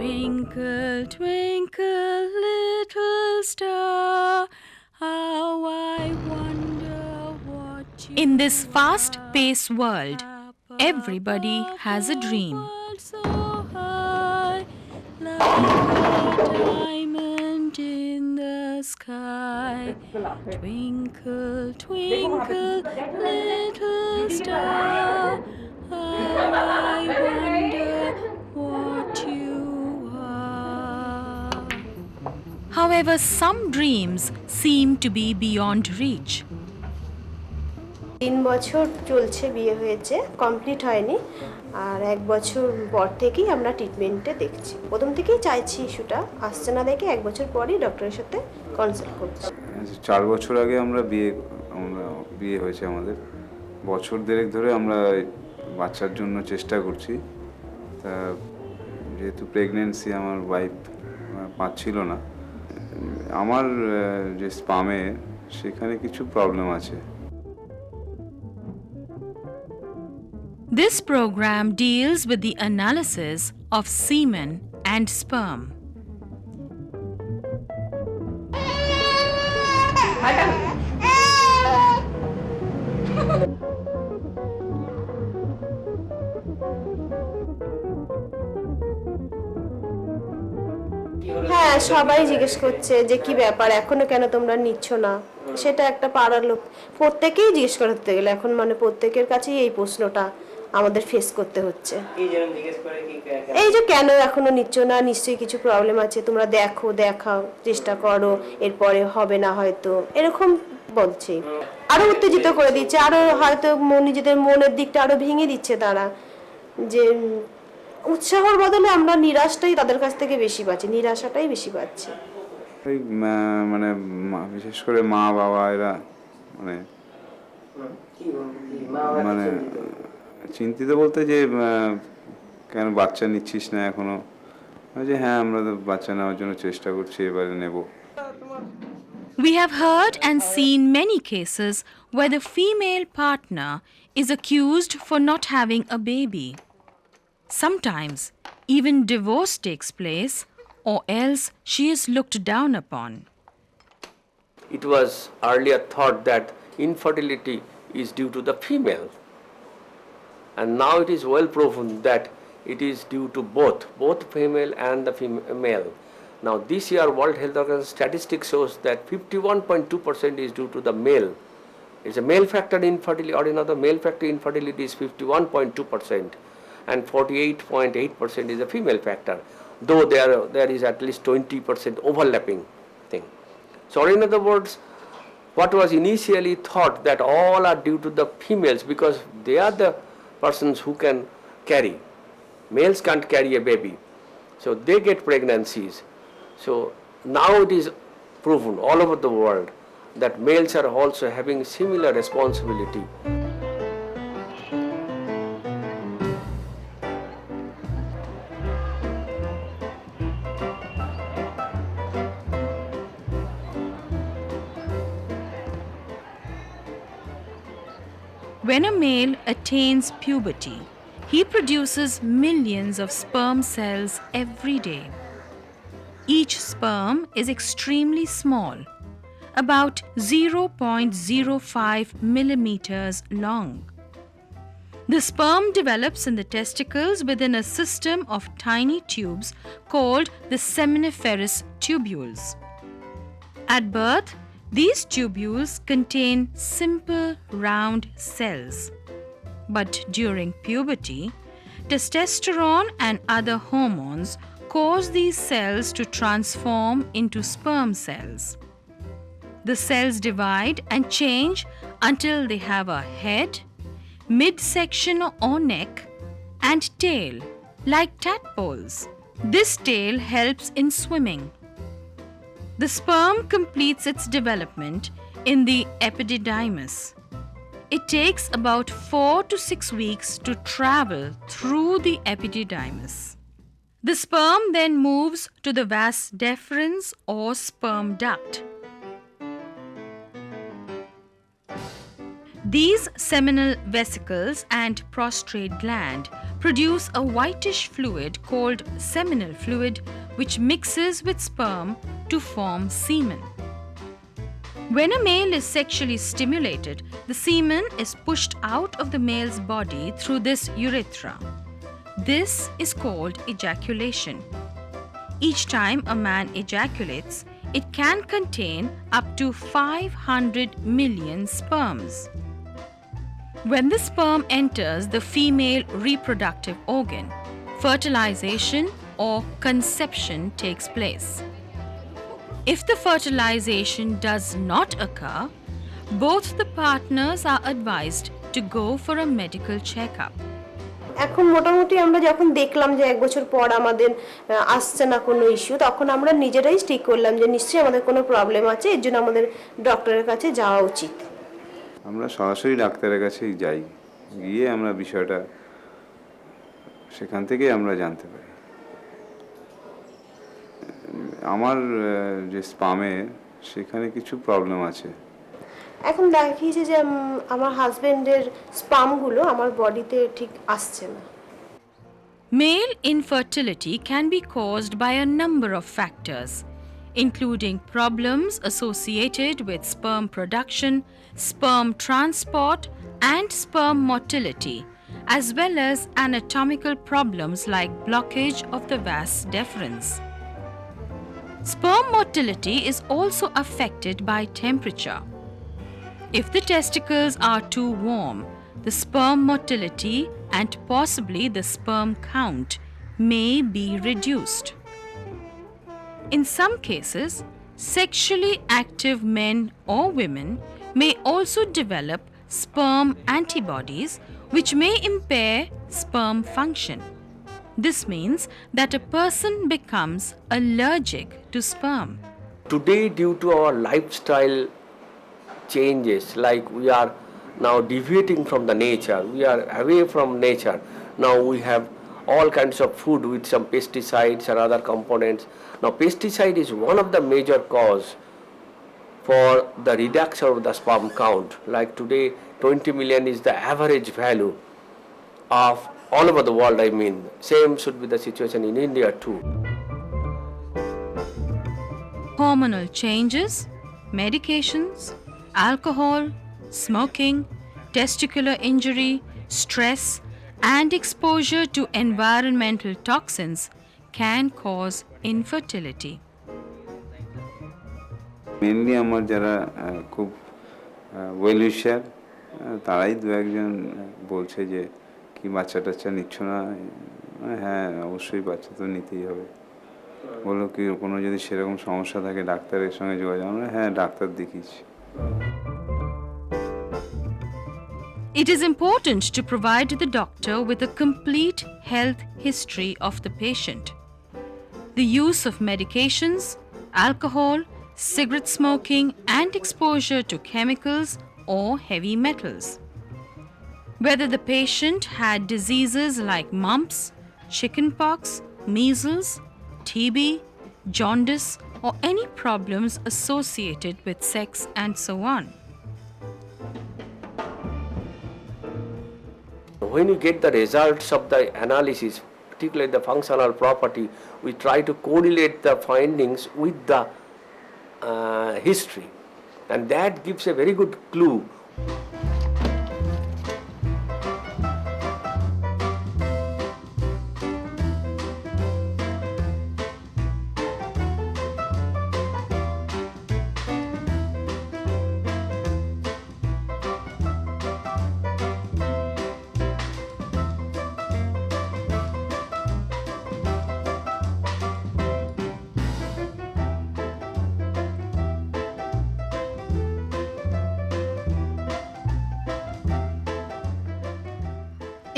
Twinkle, twinkle, little star, how I wonder what you In this fast-paced world, everybody has a dream. so high, like a diamond in the sky. Twinkle, twinkle, little star, how I wonder what you are. However, some dreams seem to be beyond reach. 3 বছর চলছে, বিয়ে হয়েছে, complete হয়নি, আর 1 বছর পর থেকেই আমরা ট্রিটমেন্টে দেখছি। প্রথম থেকেই চাইছি ইস্যুটা আসছে না দেখে 1 বছর পরই ডক্টরের সাথে কনসাল্ট করছি। 4 বছর আগে আমরা বিয়ে হয়েছে আমাদের। বছর দেড়েক ধরে আমরা বাচ্চার জন্য চেষ্টা করছি। তা যেহেতু প্রেগন্যান্সি আমার ওয়াইফ পাচ্ছিল না, আমার যে স্পামে সেখানে কিছু প্রবলেম আছে। This program deals with the analysis of semen and sperm. হ্যাঁ, সবাই জিজ্ঞেস করছে যে কি ব্যাপার, এখনো কেন তোমরা নিচ্ছ না। সেটা একটা পাড়ার লোক প্রত্যেকেই জিজ্ঞেস করতে গেলে এখন মানে প্রত্যেকের কাছেই এই প্রশ্নটা আমাদের ফেস করতে হচ্ছে। এই যে কেন এখনো নিচ্ছ না, নিশ্চয়ই কিছু প্রবলেম আছে, তোমরা দেখাও, চেষ্টা করো, এরপরে হবে না হয়তো, এরকম বলছে। আরো উত্তেজিত করে দিচ্ছে, আরো হয়তো নিজেদের মনের দিকটা আরো ভেঙে দিচ্ছে তারা, যে উৎসাহর বদলে আমরা নিরাশটাই তাদের কাছ থেকে বেশি পাচ্ছি, নিরাশাটাই বেশি পাচ্ছি। এই মানে বিশেষ করে মা বাবা এরা মানে চিন্তিত বলতে যে কেন বাচ্চা নিচ্ছিস না এখনো, যে হ্যাঁ আমরা তো বাচ্চা নেওয়ার জন্য চেষ্টা করছি, এবারে নেব। We have heard and seen many cases where the female partner is accused for not having a baby. Sometimes even divorce takes place, or else she is looked down upon. It was earlier thought that infertility is due to the female, and now it is well proven that it is due to both female and the male. Now this year World Health Organization statistics shows that 51.2% is due to the male. It's a male factor infertility, or another male factor infertility is 51.2%, and 48.8% is a female factor, though there is at least 20% overlapping thing. So in other words, what was initially thought that all are due to the females because they are the persons who can carry. Males can't carry a baby, so they get pregnancies. So now it is proven all over the world that males are also having similar responsibility. When a male attains puberty, he produces millions of sperm cells every day. Each sperm is extremely small, about 0.05 millimeters long. The sperm develops in the testicles within a system of tiny tubes called the seminiferous tubules. At birth, these tubules contain simple round cells. But during puberty, testosterone and other hormones cause these cells to transform into sperm cells. The cells divide and change until they have a head, midsection or neck, and tail, like tadpoles. This tail helps in swimming. The sperm completes its development in the epididymis. It takes about 4 to 6 weeks to travel through the epididymis. The sperm then moves to the vas deferens or sperm duct. These seminal vesicles and prostrate gland produce a whitish fluid called seminal fluid, which mixes with sperm to form semen. When a male is sexually stimulated, the semen is pushed out of the male's body through this urethra. This is called ejaculation. Each time a man ejaculates, it can contain up to 500 million sperms. When the sperm enters the female reproductive organ, fertilization or conception takes place. If the fertilization does not occur, both the partners are advised to go for a medical checkup. এখন মোটামুটি আমরা যখন দেখলাম যে 1 বছর পর আমাদের আসছে না কোনো ইস্যু, তখন আমরা নিজেরাই ঠিক করলাম যে নিশ্চয়ই আমাদের কোনো প্রবলেম আছে, এর জন্য আমাদের ডক্টরের কাছে যাওয়া উচিত। আমরা সরাসরি ডাক্তারের কাছেই যাই, গিয়ে আমরা বিষয়টা সেখান থেকেই আমরা জানতে পারি। আমার যে স্পামে সেখানে কিছু প্রবলেম আছে। এখন দেখিয়েছে যে আমার হাজবেন্ডের স্পামগুলো আমার বডিতে ঠিক আসছে না। Male infertility can be caused by a number of factors, including problems associated with sperm production, sperm transport, and sperm motility, as well as anatomical problems like blockage of the vas deferens. Sperm motility is also affected by temperature. If the testicles are too warm, the sperm motility and possibly the sperm count may be reduced. In some cases, sexually active men or women may also develop sperm antibodies which may impair sperm function. This means that a person becomes allergic to sperm. Today, due to our lifestyle changes, like we are now deviating from the nature, we are away from nature. Now we have all kinds of food with some pesticides and other components. Now pesticide is one of the major cause for the reduction of the sperm count. Like today 20 million is the average value of all over the world. I mean, same should be the situation in India too. Hormonal changes, medications, alcohol, smoking, testicular injury, stress, and exposure to environmental toxins can cause infertility. Mainly আমার যারা খুব well উইশার তারাই দু একজন বলছে যে কি বাচ্চা টাচ্চা নিচ্ছ না। হ্যাঁ, অবশ্যই বাচ্চা তো নিতেই হবে। বললো কি কোনো যদি সেরকম সমস্যা থাকে ডাক্তারের সঙ্গে যোগাযোগ। আমরা হ্যাঁ ডাক্তার দেখিয়েছি। It is important to provide the doctor with a complete health history of the patient. The use of medications, alcohol, cigarette smoking, and exposure to chemicals or heavy metals. Whether the patient had diseases like mumps, chickenpox, measles, TB, jaundice, or any problems associated with sex and so on. When you get the results of the analysis, particularly the functional property, we try to correlate the findings with the history, and that gives a very good clue.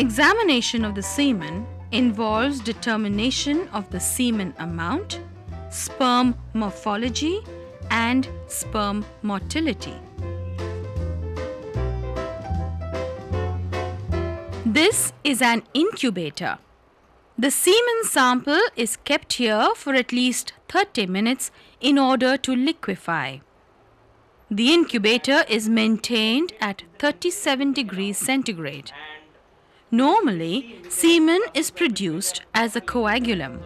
Examination of the semen involves determination of the semen amount, sperm morphology, and sperm motility. This is an incubator. The semen sample is kept here for at least 30 minutes in order to liquefy. The incubator is maintained at 37 degrees centigrade. Normally, semen is produced as a coagulum.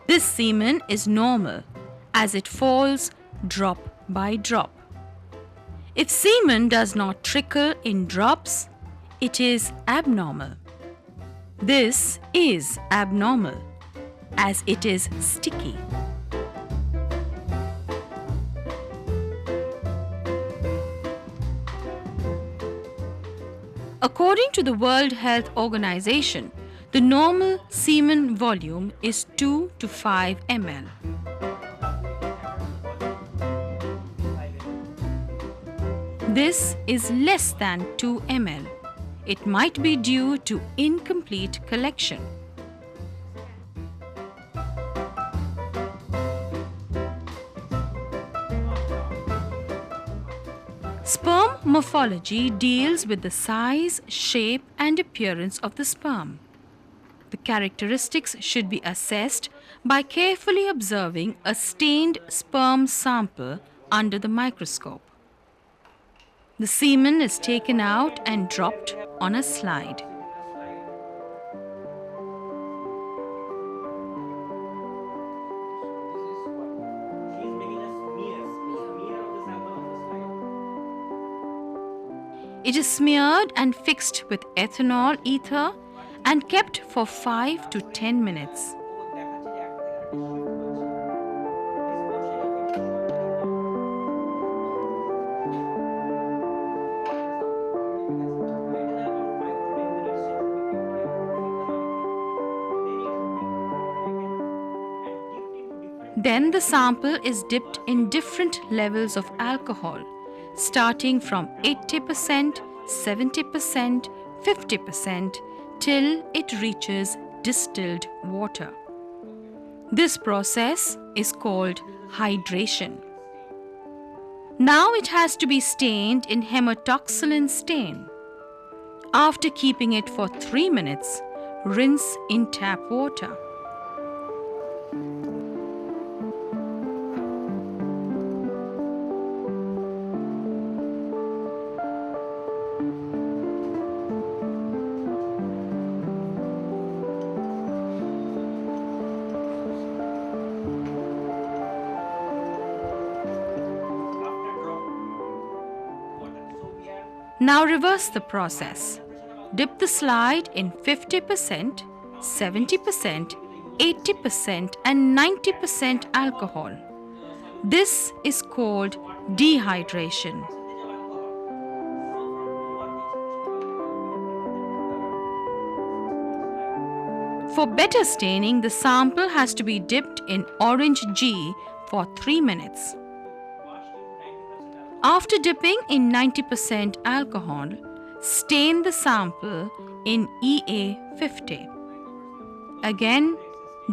This semen is normal as it falls drop by drop. If semen does not trickle in drops, it is abnormal. This is abnormal as it is sticky. According to the World Health Organization, the normal semen volume is 2 to 5 ml. This is less than 2 ml. It might be due to incomplete collection. Sperm morphology deals with the size, shape, and appearance of the sperm. The characteristics should be assessed by carefully observing a stained sperm sample under the microscope. The semen is taken out and dropped on a slide. It is smeared and fixed with ethanol ether and kept for 5 to 10 minutes. Then the sample is dipped in different levels of alcohol, starting from 80%, 70%, 50% till it reaches distilled water. This process is called hydration. Now it has to be stained in hematoxylin stain. After keeping it for 3 minutes, rinse in tap water. Now reverse the process. Dip the slide in 50%, 70%, 80% and 90% alcohol. This is called dehydration. For better staining, the sample has to be dipped in orange G for 3 minutes. After dipping in 90% alcohol, stain the sample in EA50. Again,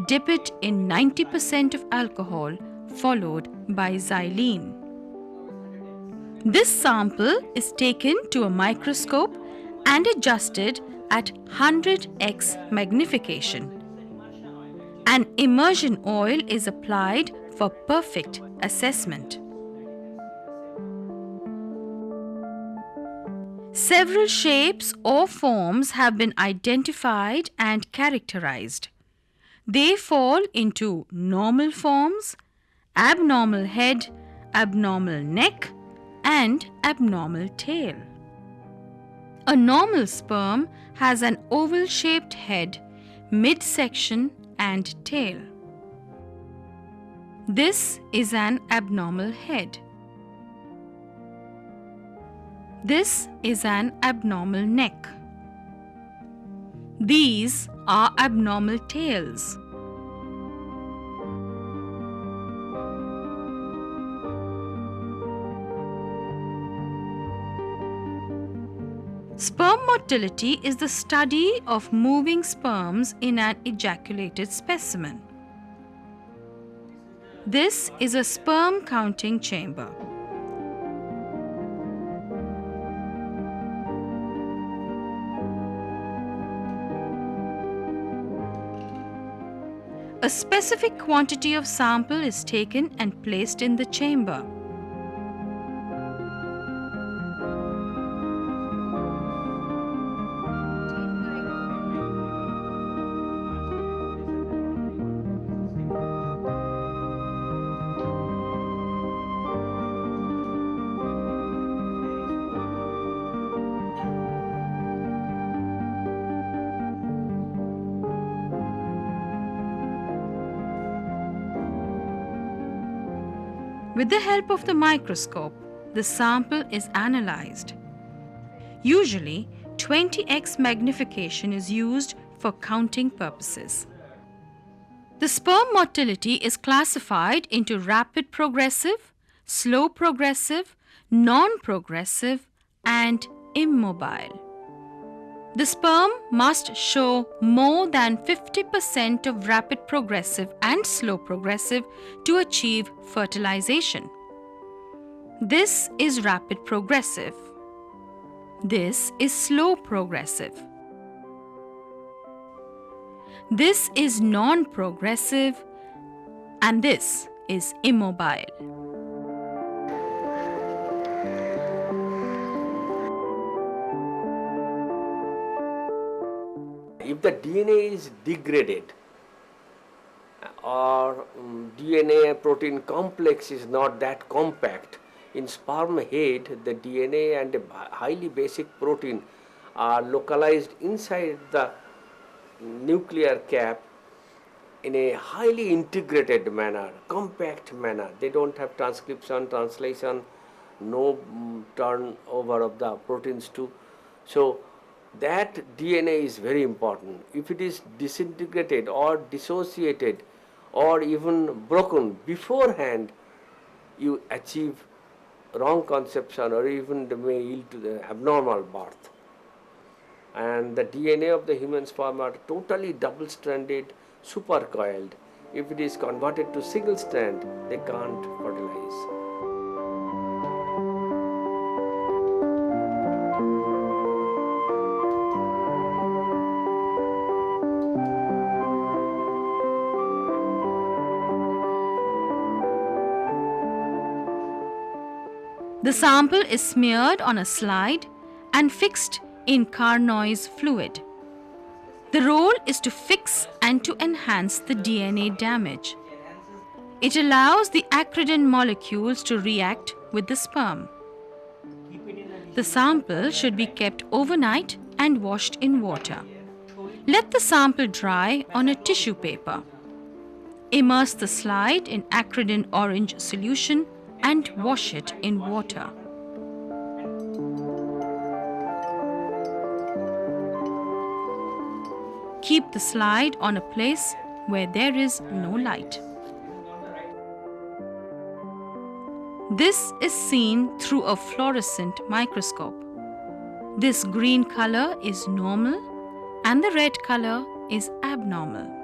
dip it in 90% of alcohol followed by xylene. This sample is taken to a microscope and adjusted at 100x magnification. An immersion oil is applied for perfect assessment. Several shapes or forms have been identified and characterized. They fall into normal forms, abnormal head, abnormal neck, and abnormal tail. A normal sperm has an oval-shaped head, midsection, and tail. This is an abnormal head. This is an abnormal neck. These are abnormal tails. Sperm motility is the study of moving sperms in an ejaculated specimen. This is a sperm counting chamber. A specific quantity of sample is taken and placed in the chamber. With the help of the microscope, the sample is analyzed. Usually, 20x magnification is used for counting purposes. The sperm motility is classified into rapid progressive, slow progressive, non-progressive, and immobile. The sperm must show more than 50% of rapid progressive and slow progressive to achieve fertilization. This is rapid progressive. This is slow progressive. This is non-progressive, and this is immobile. If the DNA is degraded or DNA protein complex is not that compact, in sperm head the DNA and a highly basic protein are localized inside the nuclear cap in a highly integrated manner, compact manner. They don't have transcription, translation, no turnover of the proteins too. So that DNA is very important. If it is disintegrated or dissociated or even broken beforehand, you achieve wrong conception or even may yield to the abnormal birth. And the DNA of the human sperm are totally double-stranded, supercoiled. If it is converted to single strand, they can't fertilize. The sample is smeared on a slide and fixed in Carnoy's fluid. The role is to fix and to enhance the DNA damage. It allows the acridin molecules to react with the sperm. The sample should be kept overnight and washed in water. Let the sample dry on a tissue paper. Immerse the slide in acridin orange solution and wash it in water. Keep the slide on a place where there is no light. This is seen through a fluorescent microscope. This green color is normal and the red color is abnormal.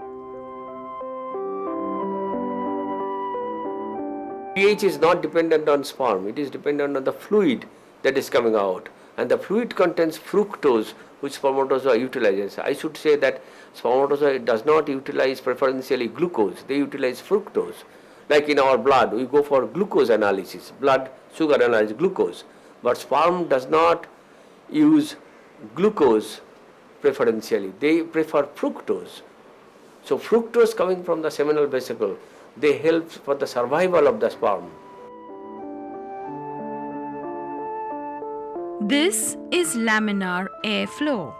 pH is not dependent on sperm, it is dependent on the fluid that is coming out. And the fluid contains fructose, which spermatozoa utilizes. I should say that spermatozoa does not utilize preferentially glucose, they utilize fructose. Like in our blood, we go for glucose analysis, blood sugar analysis, glucose. But sperm does not use glucose preferentially, they prefer fructose. So fructose coming from the seminal vesicle, they help for the survival of the sperm. This is laminar airflow.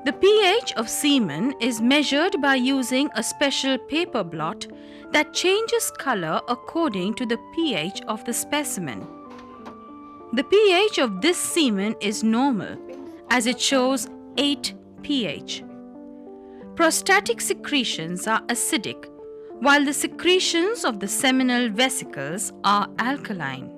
The pH of semen is measured by using a special paper blot that changes color according to the pH of the specimen. The pH of this semen is normal as it shows 8 pH. Prostatic secretions are acidic, while the secretions of the seminal vesicles are alkaline.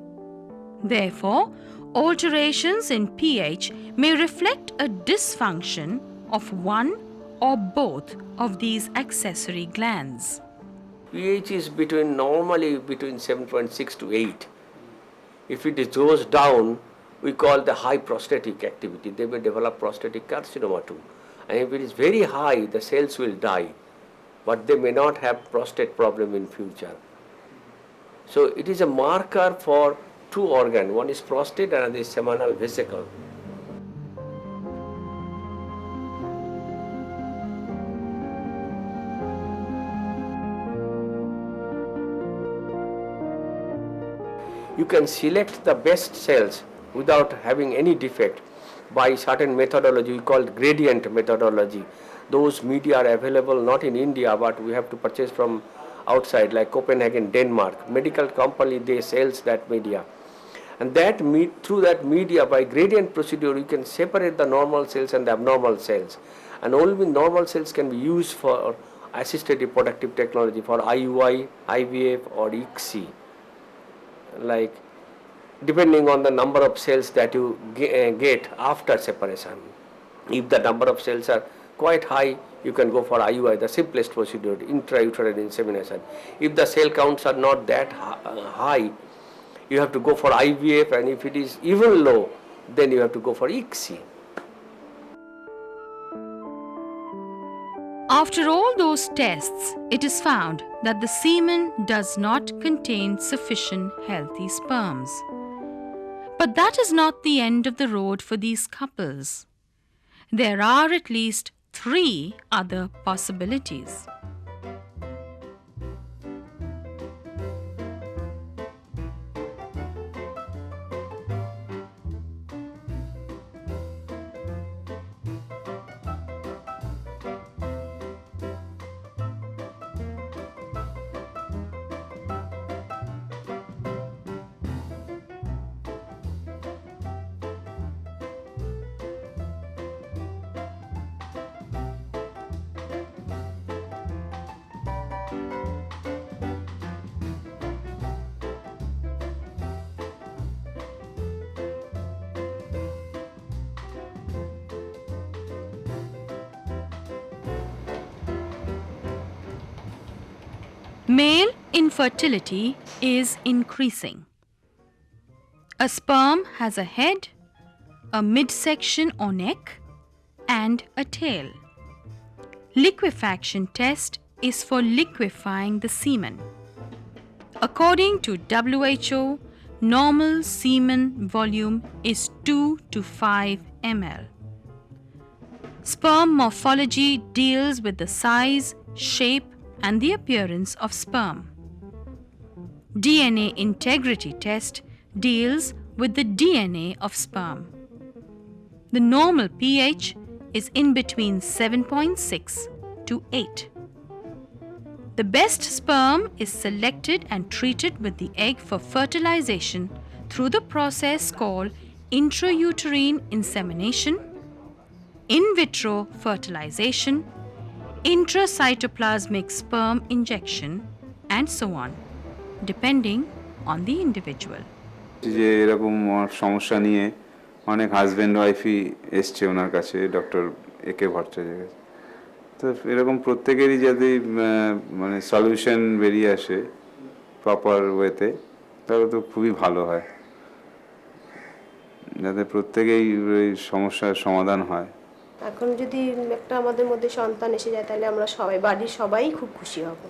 Therefore, alterations in pH may reflect a dysfunction of one or both of these accessory glands. pH is normally between 7.6 to 8. If it goes down, we call the high prostatic activity. They may develop prostatic carcinoma too. And if it is very high, the cells will die. but they may not have prostate problem in future. So it is a marker for two organ. One is prostate and another is seminal vesicle. You can select the best cells without having any defect by certain methodology we call gradient methodology. Those media are available not in India, but we have to purchase from outside, like Copenhagen, Denmark. Medical company, they sells that media. And that through that media, by gradient procedure, you can separate the normal cells and the abnormal cells. And only normal cells can be used for assisted reproductive technology, for IUI, IVF or ICSI. Like, depending on the number of cells that you get after separation. If the number of cells are quite high, you can go for IUI, the simplest procedure, intrauterine insemination. If the cell counts are not that high, you have to go for IVF, and if it is even low, then you have to go for ICSI. After all those tests, it is found that the semen does not contain sufficient healthy sperms. But that is not the end of the road for these couples. There are at least 3 other possibilities. Male infertility is increasing. A sperm has a head, a midsection or neck, and a tail. Liquefaction test is for liquefying the semen. According to WHO, normal semen volume is 2 to 5 ml. Sperm morphology deals with the size, shape, and the appearance of sperm. DNA integrity test deals with the DNA of sperm. The normal pH is in between 7.6 to 8. The best sperm is selected and treated with the egg for fertilization through the process called intrauterine insemination, in vitro fertilization, intracytoplasmic sperm injection, and so on, depending on the individual. যে এরকম সমস্যা নিয়ে অনেক husband ওয়াইফই এসছে ওনার কাছে, doctor একে ভট্টাচার্যের কাছে। তো এরকম প্রত্যেকেরই যদি মানে সলিউশন বেরিয়ে আসে প্রপার ওয়েতে, তাহলে তো খুবই ভালো হয়, যাতে প্রত্যেকেই এই সমস্যার সমাধান হয়। এখন যদি একটা আমাদের মধ্যে সন্তান এসে যায়, তাহলে আমরা সবাই, বাড়ির সবাই খুব খুশি হব।